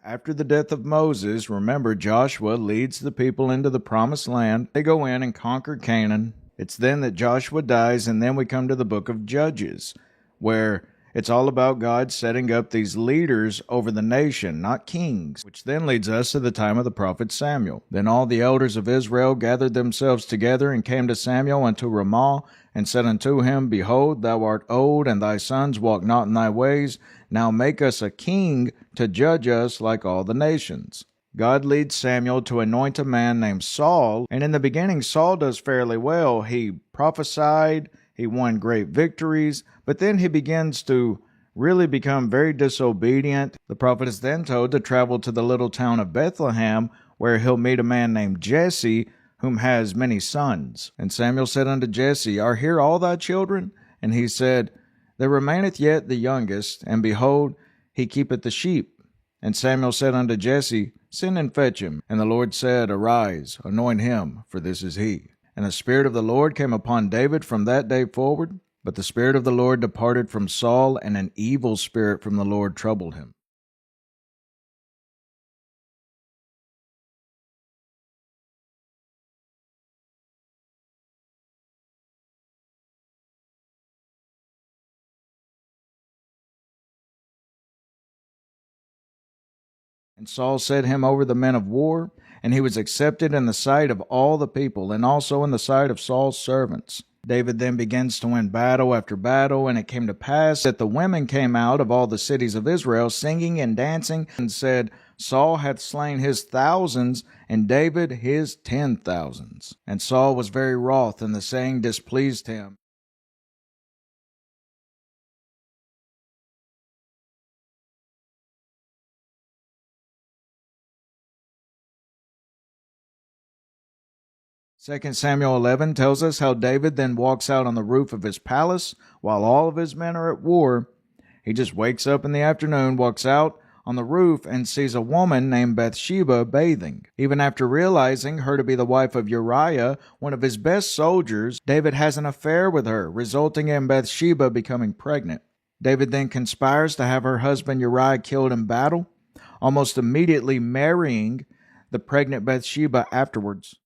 After the death of Moses, remember Joshua leads the people into the promised land. They go in and conquer Canaan. It's then that Joshua dies, and then we come to the book of Judges, where it's all about God setting up these leaders over the nation, not kings, which then leads us to the time of the prophet Samuel. Then all the elders of Israel gathered themselves together and came to Samuel unto Ramah, and said unto him, Behold, thou art old, and thy sons walk not in thy ways. Now make us a king to judge us like all the nations. God leads Samuel to anoint a man named Saul, and in the beginning Saul does fairly well. He prophesied, he won great victories, but then he begins to really become very disobedient. The prophet is then told to travel to the little town of Bethlehem, where he'll meet a man named Jesse, whom has many sons. And Samuel said unto Jesse, Are here all thy children? And he said, There remaineth yet the youngest, and behold, he keepeth the sheep. And Samuel said unto Jesse, Send and fetch him. And the Lord said, Arise, anoint him, for this is he. And the Spirit of the Lord came upon David from that day forward. But the Spirit of the Lord departed from Saul, and an evil spirit from the Lord troubled him. And Saul set him over the men of war, and he was accepted in the sight of all the people, and also in the sight of Saul's servants. David then begins to win battle after battle, and it came to pass that the women came out of all the cities of Israel, singing and dancing, and said, Saul hath slain his thousands, and David his 10,000s. And Saul was very wroth, and the saying displeased him. Second Samuel 11 tells us how David then walks out on the roof of his palace while all of his men are at war. He just wakes up in the afternoon, walks out on the roof, and sees a woman named Bathsheba bathing. Even after realizing her to be the wife of Uriah, one of his best soldiers, David has an affair with her, resulting in Bathsheba becoming pregnant. David then conspires to have her husband Uriah killed in battle, almost immediately marrying the pregnant Bathsheba afterwards.